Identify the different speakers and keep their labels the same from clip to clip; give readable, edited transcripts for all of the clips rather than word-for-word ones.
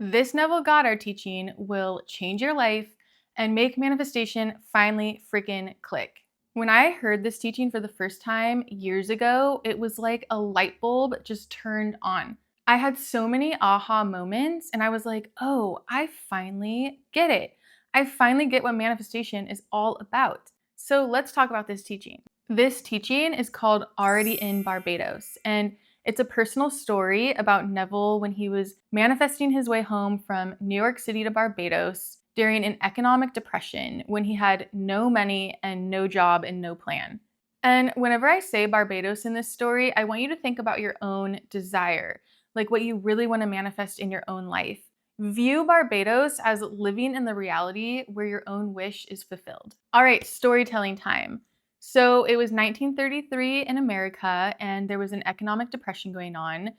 Speaker 1: This Neville Goddard teaching will change your life and make manifestation finally freaking click. When I heard this teaching for the first time years ago, it was like a light bulb just turned on. I had so many aha moments and I was like, oh, I finally get it. I finally get what manifestation is all about. So let's talk about this teaching. This teaching is called Already in Barbados, and it's a personal story about Neville when he was manifesting his way home from New York City to Barbados during an economic depression when he had no money and no job and no plan. And whenever I say Barbados in this story, I want you to think about your own desire, like what you really want to manifest in your own life. View Barbados as living in the reality where your own wish is fulfilled. All right, storytelling time. So it was 1933 in America, and there was an economic depression going on.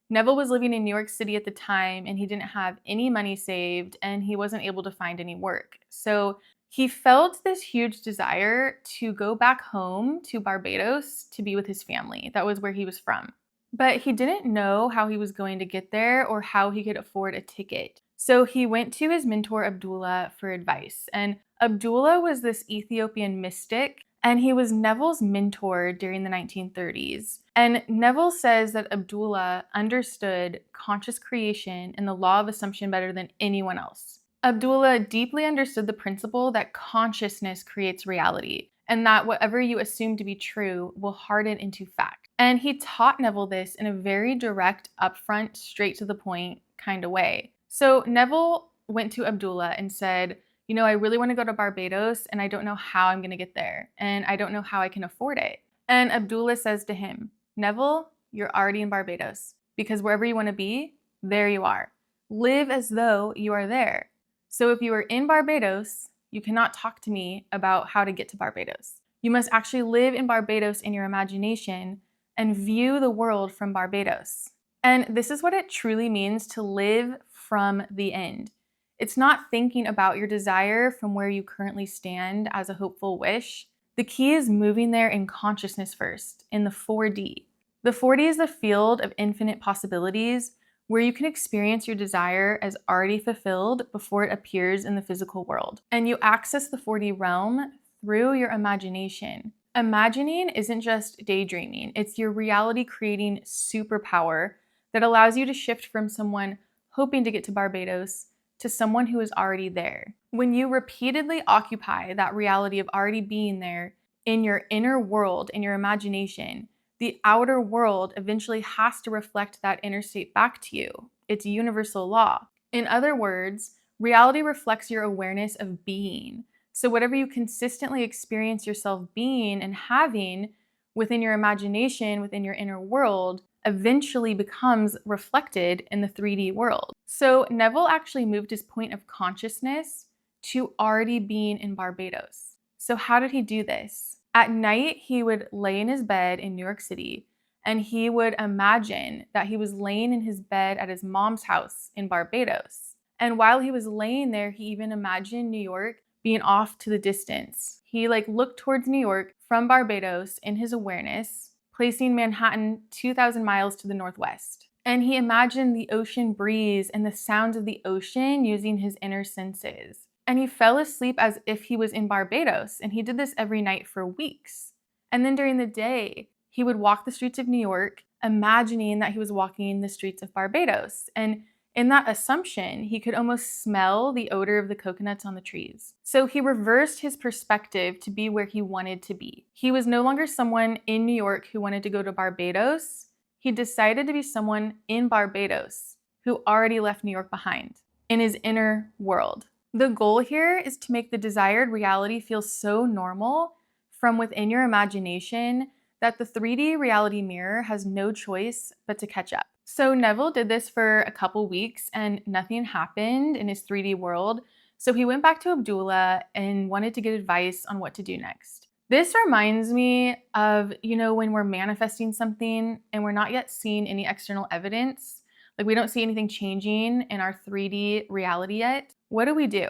Speaker 1: Neville was living in New York City at the time, and he didn't have any money saved, and he wasn't able to find any work. So he felt this huge desire to go back home to Barbados to be with his family. That was where he was from. But he didn't know how he was going to get there or how he could afford a ticket. So he went to his mentor Abdullah for advice. And Abdullah was this Ethiopian mystic, and he was Neville's mentor during the 1930s. And Neville says that Abdullah understood conscious creation and the law of assumption better than anyone else. Abdullah deeply understood the principle that consciousness creates reality, and that whatever you assume to be true will harden into fact. And he taught Neville this in a very direct, upfront, straight to the point kind of way. So Neville went to Abdullah and said, I really want to go to Barbados and I don't know how I'm going to get there, and I don't know how I can afford it. And Abdullah says to him, Neville, you're already in Barbados, because wherever you want to be, there you are. Live as though you are there. So if you are in Barbados, you cannot talk to me about how to get to Barbados. You must actually live in Barbados in your imagination and view the world from Barbados. And this is what it truly means to live from the end. It's not thinking about your desire from where you currently stand as a hopeful wish. The key is moving there in consciousness first, in the 4D. The 4D is the field of infinite possibilities where you can experience your desire as already fulfilled before it appears in the physical world. And you access the 4D realm through your imagination. Imagining isn't just daydreaming, it's your reality creating superpower that allows you to shift from someone hoping to get to Barbados to someone who is already there. When you repeatedly occupy that reality of already being there in your inner world, in your imagination, the outer world eventually has to reflect that inner state back to you. It's a universal law. In other words, reality reflects your awareness of being. So whatever you consistently experience yourself being and having within your imagination, within your inner world, eventually becomes reflected in the 3D world. So Neville actually moved his point of consciousness to already being in Barbados. So how did he do this? At night, he would lay in his bed in New York City, and he would imagine that he was laying in his bed at his mom's house in Barbados. And while he was laying there, he even imagined New York being off to the distance. He looked towards New York from Barbados in his awareness, placing Manhattan 2,000 miles to the northwest. And he imagined the ocean breeze and the sounds of the ocean using his inner senses. And he fell asleep as if he was in Barbados, and he did this every night for weeks. And then during the day, he would walk the streets of New York, imagining that he was walking the streets of Barbados. And in that assumption, he could almost smell the odor of the coconuts on the trees. So he reversed his perspective to be where he wanted to be. He was no longer someone in New York who wanted to go to Barbados. He decided to be someone in Barbados who already left New York behind, in his inner world. The goal here is to make the desired reality feel so normal from within your imagination that the 3D reality mirror has no choice but to catch up. So Neville did this for a couple weeks and nothing happened in his 3D world. So he went back to Abdullah and wanted to get advice on what to do next. This reminds me of, when we're manifesting something and we're not yet seeing any external evidence, we don't see anything changing in our 3D reality yet. What do?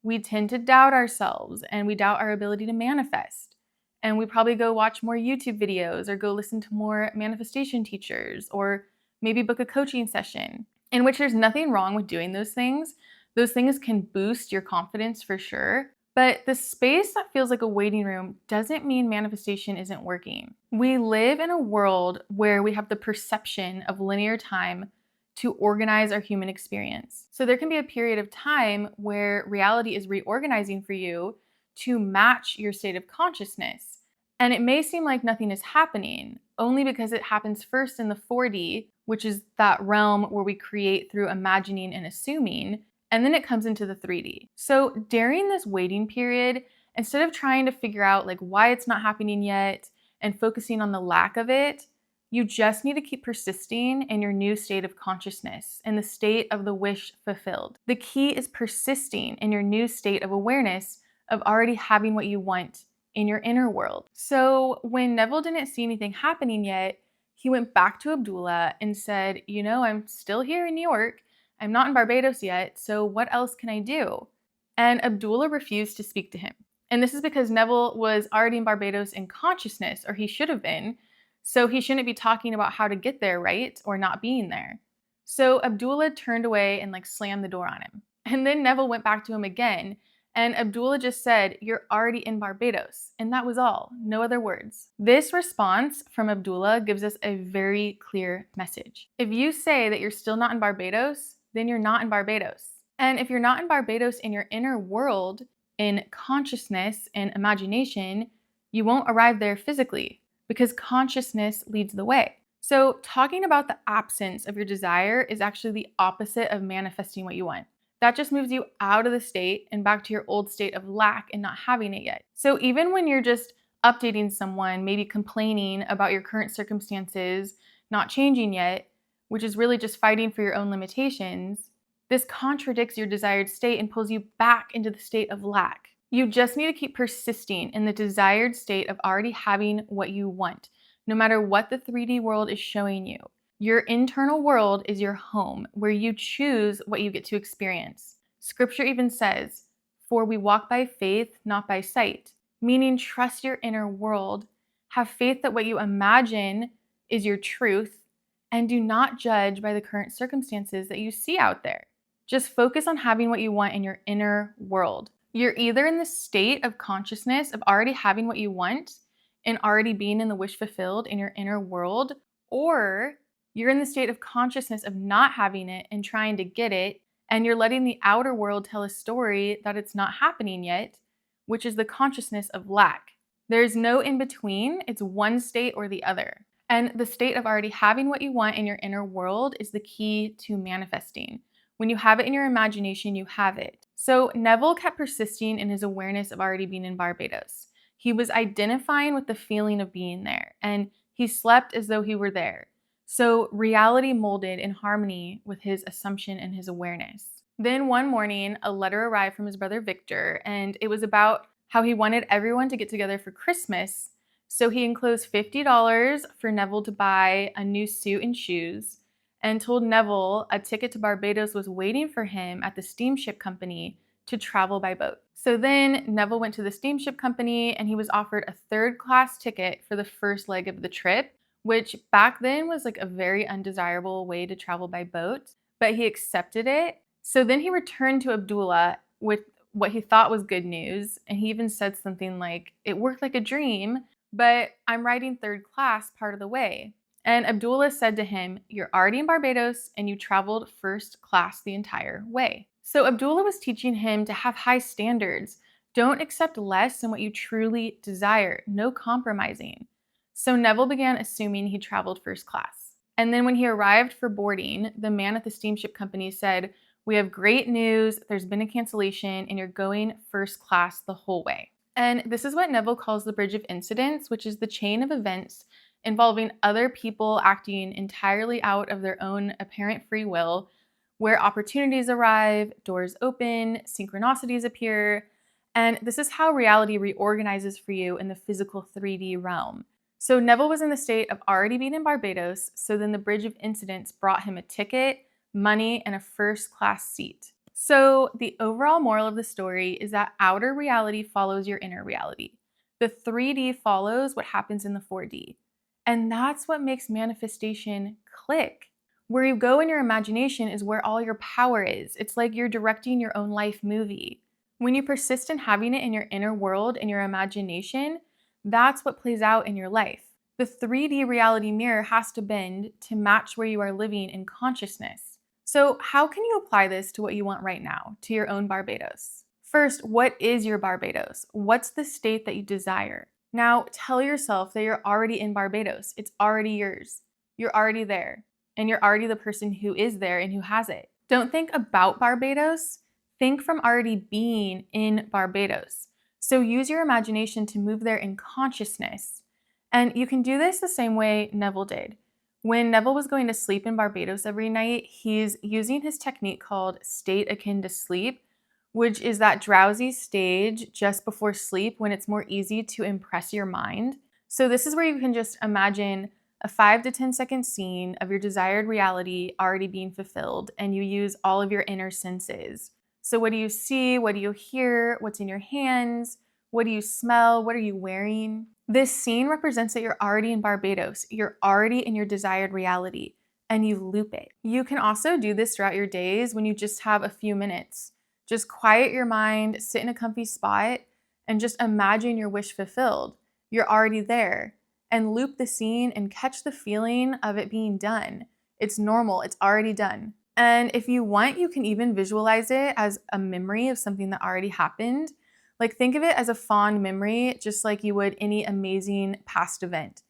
Speaker 1: We tend to doubt ourselves and we doubt our ability to manifest. And we probably go watch more YouTube videos or go listen to more manifestation teachers or maybe book a coaching session. in which there's nothing wrong with doing those things. Those things can boost your confidence for sure. But the space that feels like a waiting room doesn't mean manifestation isn't working. We live in a world where we have the perception of linear time to organize our human experience. So there can be a period of time where reality is reorganizing for you to match your state of consciousness. And it may seem like nothing is happening, only because it happens first in the 4D, which is that realm where we create through imagining and assuming, and then it comes into the 3D. So during this waiting period, instead of trying to figure out like why it's not happening yet and focusing on the lack of it, you just need to keep persisting in your new state of consciousness, in the state of the wish fulfilled. The key is persisting in your new state of awareness of already having what you want in your inner world. So when Neville didn't see anything happening yet, he went back to Abdullah and said, I'm still here in New York. I'm not in Barbados yet, so what else can I do? And Abdullah refused to speak to him. And this is because Neville was already in Barbados in consciousness, or he should have been, so he shouldn't be talking about how to get there, right? Or not being there. So Abdullah turned away and slammed the door on him. And then Neville went back to him again, and Abdullah just said, "You're already in Barbados." And that was all, no other words. This response from Abdullah gives us a very clear message. If you say that you're still not in Barbados, then you're not in Barbados. And if you're not in Barbados in your inner world, in consciousness and imagination, you won't arrive there physically, because consciousness leads the way. So talking about the absence of your desire is actually the opposite of manifesting what you want. That just moves you out of the state and back to your old state of lack and not having it yet. So even when you're just updating someone, maybe complaining about your current circumstances not changing yet, which is really just fighting for your own limitations, this contradicts your desired state and pulls you back into the state of lack. You just need to keep persisting in the desired state of already having what you want, no matter what the 3D world is showing you. Your internal world is your home, where you choose what you get to experience. Scripture even says, "For we walk by faith, not by sight," meaning trust your inner world, have faith that what you imagine is your truth, and do not judge by the current circumstances that you see out there. Just focus on having what you want in your inner world. You're either in the state of consciousness of already having what you want and already being in the wish fulfilled in your inner world, or you're in the state of consciousness of not having it and trying to get it, and you're letting the outer world tell a story that it's not happening yet, which is the consciousness of lack. There's no in between, it's one state or the other. And the state of already having what you want in your inner world is the key to manifesting. When you have it in your imagination, you have it. So Neville kept persisting in his awareness of already being in Barbados. He was identifying with the feeling of being there, and he slept as though he were there. So reality molded in harmony with his assumption and his awareness. Then one morning, a letter arrived from his brother Victor, and it was about how he wanted everyone to get together for Christmas. So he enclosed $50 for Neville to buy a new suit and shoes, and told Neville a ticket to Barbados was waiting for him at the steamship company to travel by boat. So then Neville went to the steamship company and he was offered a third-class ticket for the first leg of the trip, which back then was a very undesirable way to travel by boat, but he accepted it. So then he returned to Abdullah with what he thought was good news, and he even said something like, "It worked like a dream, but I'm riding third class part of the way." And Abdullah said to him, "You're already in Barbados and you traveled first class the entire way." So Abdullah was teaching him to have high standards. Don't accept less than what you truly desire. No compromising. So Neville began assuming he traveled first class. And then when he arrived for boarding, the man at the steamship company said, "We have great news. There's been a cancellation and you're going first class the whole way." And this is what Neville calls the bridge of incidents, which is the chain of events involving other people acting entirely out of their own apparent free will, where opportunities arrive, doors open, synchronicities appear, and this is how reality reorganizes for you in the physical 3D realm. So Neville was in the state of already being in Barbados, so then the bridge of incidents brought him a ticket, money, and a first-class seat. So the overall moral of the story is that outer reality follows your inner reality. The 3D follows what happens in the 4D. And that's what makes manifestation click. Where you go in your imagination is where all your power is. It's like you're directing your own life movie. When you persist in having it in your inner world, in your imagination, that's what plays out in your life. The 3D reality mirror has to bend to match where you are living in consciousness. So, how can you apply this to what you want right now, to your own Barbados? First, what is your Barbados? What's the state that you desire? Now, tell yourself that you're already in Barbados. It's already yours. You're already there. And you're already the person who is there and who has it. Don't think about Barbados. Think from already being in Barbados. So use your imagination to move there in consciousness. And you can do this the same way Neville did. When Neville was going to sleep in Barbados every night, he's using his technique called state akin to sleep, which is that drowsy stage just before sleep when it's more easy to impress your mind. So this is where you can just imagine a 5 to 10 second scene of your desired reality already being fulfilled, and you use all of your inner senses. So what do you see? What do you hear? What's in your hands? What do you smell? What are you wearing? This scene represents that you're already in Barbados. You're already in your desired reality, and you loop it. You can also do this throughout your days when you just have a few minutes. Just quiet your mind, sit in a comfy spot, and just imagine your wish fulfilled. You're already there. And loop the scene and catch the feeling of it being done. It's normal, it's already done. And if you want, you can even visualize it as a memory of something that already happened. Like think of it as a fond memory, just like you would any amazing past event.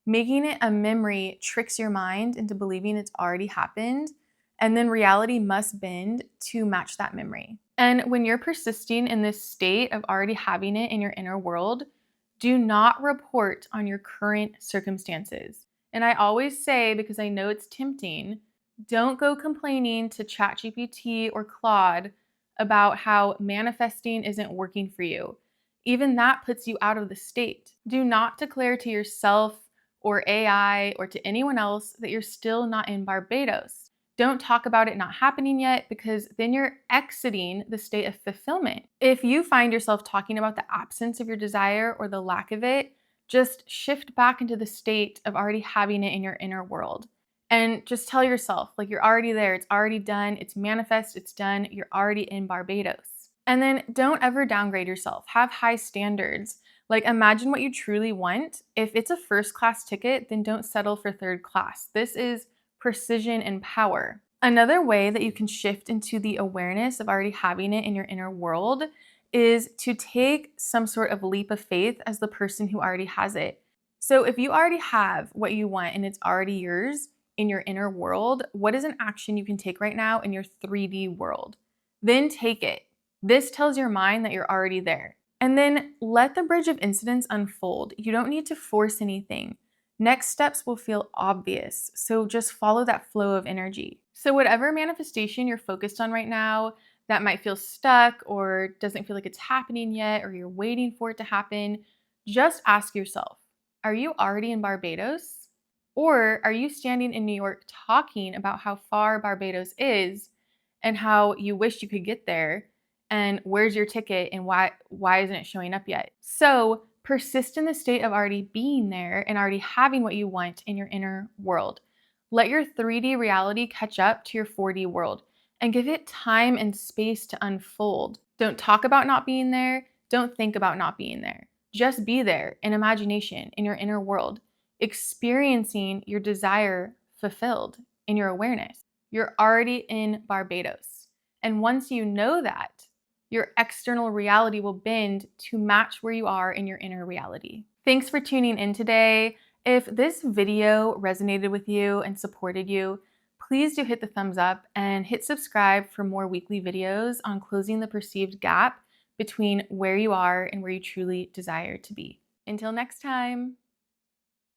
Speaker 1: Making it a memory tricks your mind into believing it's already happened, and then reality must bend to match that memory. And when you're persisting in this state of already having it in your inner world, do not report on your current circumstances. And I always say, because I know it's tempting, don't go complaining to ChatGPT or Claude about how manifesting isn't working for you. Even that puts you out of the state. Do not declare to yourself or AI or to anyone else that you're still not in Barbados. Don't talk about it not happening yet, because then you're exiting the state of fulfillment. If you find yourself talking about the absence of your desire or the lack of it, just shift back into the state of already having it in your inner world. And just tell yourself, like, you're already there, it's already done, it's manifest, it's done, you're already in Barbados. And then don't ever downgrade yourself. Have high standards. Like, imagine what you truly want. If it's a first class ticket, then don't settle for third class. This is precision and power. Another way that you can shift into the awareness of already having it in your inner world is to take some sort of leap of faith as the person who already has it. So if you already have what you want and it's already yours in your inner world, what is an action you can take right now in your 3D world? Then take it. This tells your mind that you're already there. And then let the bridge of incidents unfold. You don't need to force anything. Next steps will feel obvious, so just follow that flow of energy. So whatever manifestation you're focused on right now that might feel stuck or doesn't feel like it's happening yet, or you're waiting for it to happen, just ask yourself, are you already in Barbados? Or are you standing in New York talking about how far Barbados is and how you wish you could get there, and where's your ticket and why isn't it showing up yet? So persist in the state of already being there and already having what you want in your inner world. Let your 3D reality catch up to your 4D world and give it time and space to unfold. Don't talk about not being there. Don't think about not being there. Just be there in imagination, in your inner world, experiencing your desire fulfilled in your awareness. You're already in Barbados. And once you know that, your external reality will bend to match where you are in your inner reality. Thanks for tuning in today. If this video resonated with you and supported you, please do hit the thumbs up and hit subscribe for more weekly videos on closing the perceived gap between where you are and where you truly desire to be. Until next time.